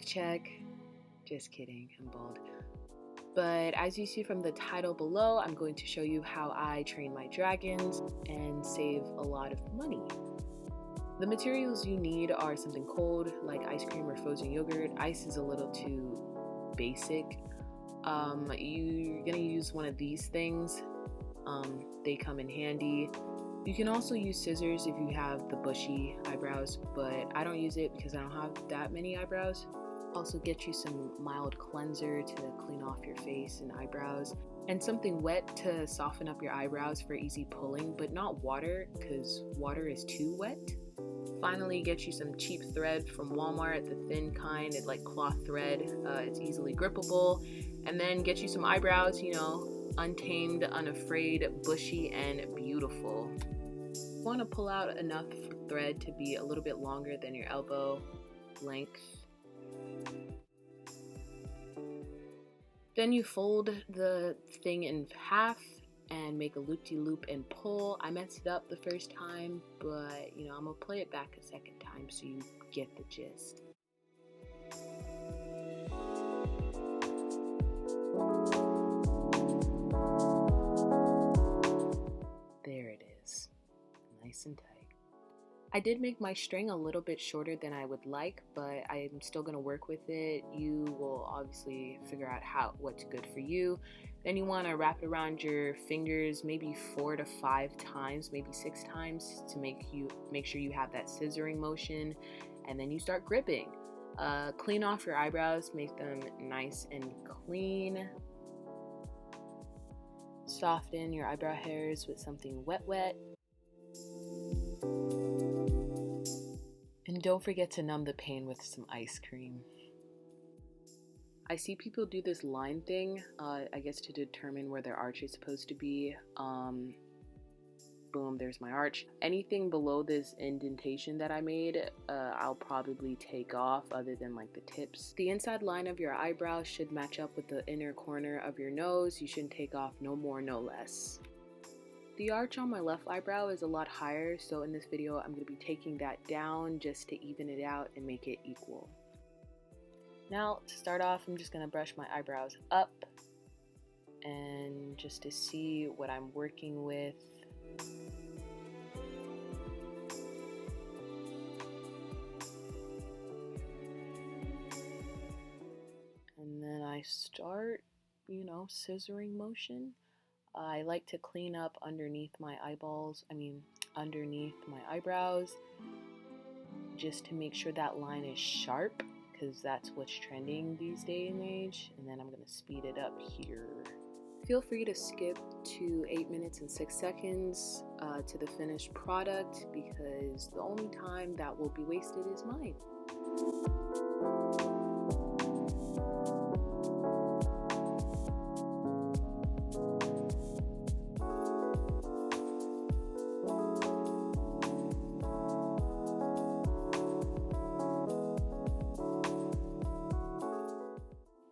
Mic check. Just kidding, I'm bald. But as you see from the title below, I'm going to show you how I train my dragons and save a lot of money. The materials you need are something cold, like ice cream or frozen yogurt. Ice is a little too basic. You're gonna use one of these things. They come in handy. You can also use scissors if you have the bushy eyebrows, but I don't use it because I don't have that many eyebrows. Also get you some mild cleanser to clean off your face and eyebrows, and something wet to soften up your eyebrows for easy pulling, but not water because water is too wet. Finally, get you some cheap thread from Walmart, the thin kind. It's like cloth thread. It's easily grippable. And then get you some eyebrows, untamed, unafraid, bushy, and beautiful. You want to pull out enough thread to be a little bit longer than your elbow length. Then you fold the thing in half and make a loop-de-loop and pull. I messed it up the first time, but I'm gonna play it back a second time so you get the gist. There it is, nice and tight. I did make my string a little bit shorter than I would like, but I'm still gonna work with it. You will obviously figure out what's good for you. Then you wanna wrap it around your fingers maybe 4 to 5 times, maybe 6 times to make sure you have that scissoring motion, and then you start gripping. Clean off your eyebrows, make them nice and clean. Soften your eyebrow hairs with something wet. And don't forget to numb the pain with some ice cream. I see people do this line thing, I guess to determine where their arch is supposed to be. Boom, there's my arch. Anything below this indentation that I made, I'll probably take off other than like the tips. The inside line of your eyebrow should match up with the inner corner of your nose. You shouldn't take off no more, no less. The arch on my left eyebrow is a lot higher, so in this video I'm going to be taking that down just to even it out and make it equal. Now to start off, I'm just going to brush my eyebrows up and just to see what I'm working with. And then I start, scissoring motion. I like to clean up underneath my underneath my eyebrows, just to make sure that line is sharp, because that's what's trending these days and age. And then I'm going to speed it up here. Feel free to skip to 8 minutes and 6 seconds to the finished product, because the only time that will be wasted is mine.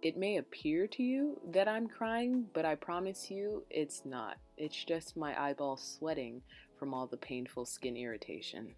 It may appear to you that I'm crying, but I promise you it's not. It's just my eyeballs sweating from all the painful skin irritation.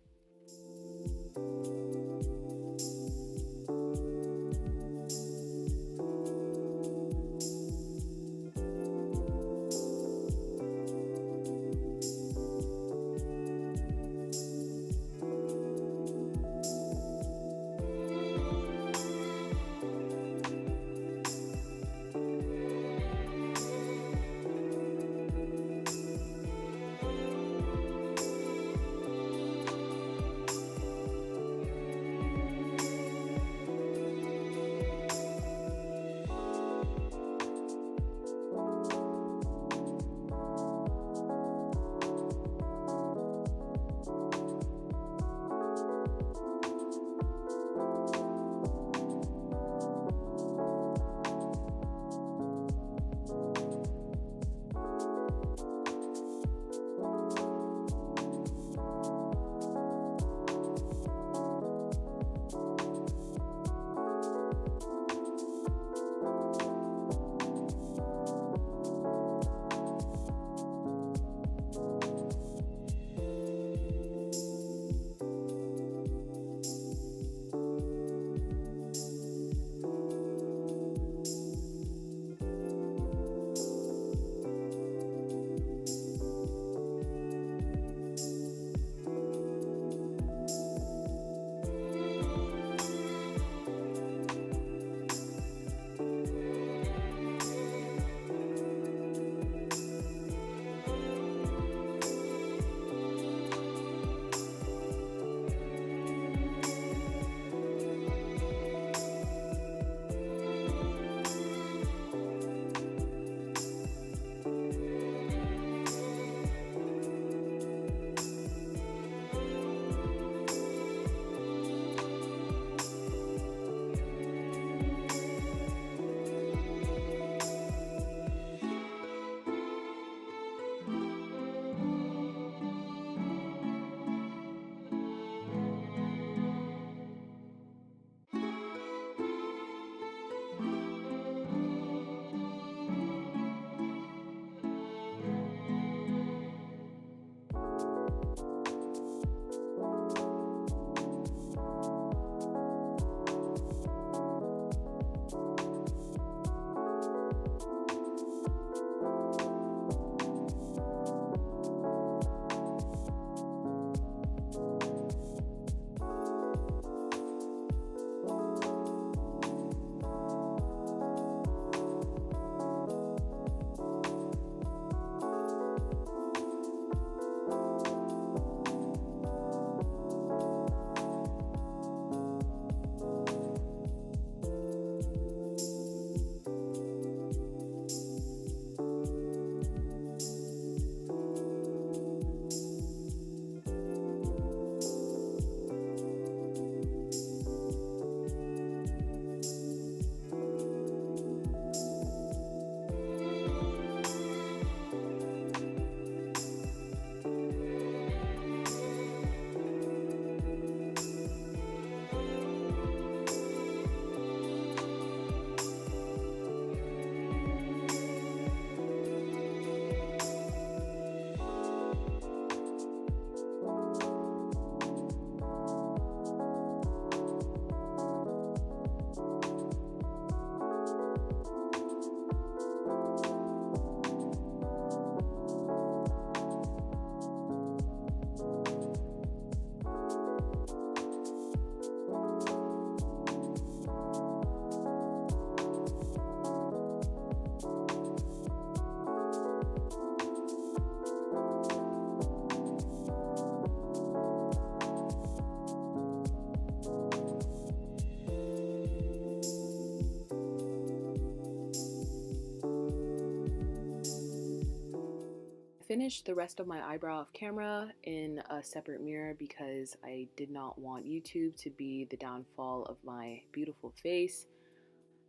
finished the rest of my eyebrow off camera in a separate mirror because I did not want YouTube to be the downfall of my beautiful face.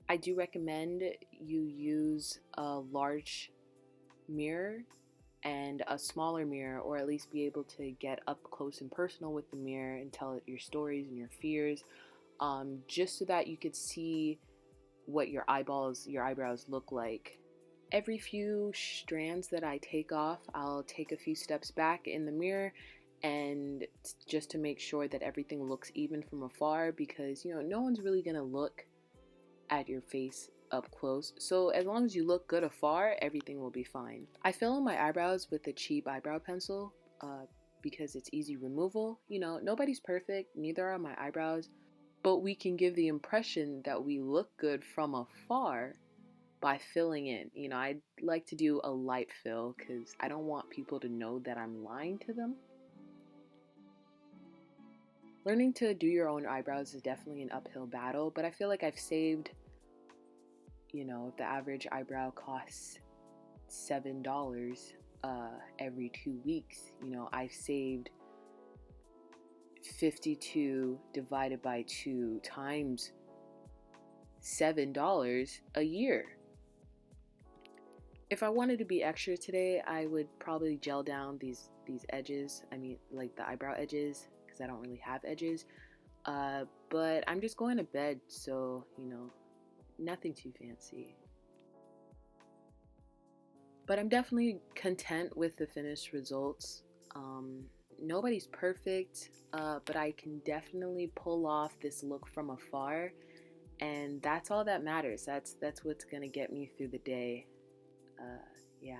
I do recommend you use a large mirror and a smaller mirror, or at least be able to get up close and personal with the mirror and tell your stories and your fears, just so that you could see what your eyebrows look like. Every few strands that I take off, I'll take a few steps back in the mirror, and just to make sure that everything looks even from afar, because no one's really gonna look at your face up close. So as long as you look good afar, everything will be fine. I fill in my eyebrows with a cheap eyebrow pencil because it's easy removal. Nobody's perfect, neither are my eyebrows, but we can give the impression that we look good from afar by filling in. I'd like to do a light fill because I don't want people to know that I'm lying to them. Learning to do your own eyebrows is definitely an uphill battle, but I feel like I've saved, if the average eyebrow costs $7 every 2 weeks, I've saved 52 divided by 2 times $7 a year. If I wanted to be extra today, I would probably gel down these edges. I mean, like the eyebrow edges, because I don't really have edges. But I'm just going to bed, so nothing too fancy. But I'm definitely content with the finished results. Nobody's perfect, but I can definitely pull off this look from afar, and that's all that matters. That's what's gonna get me through the day. Yeah.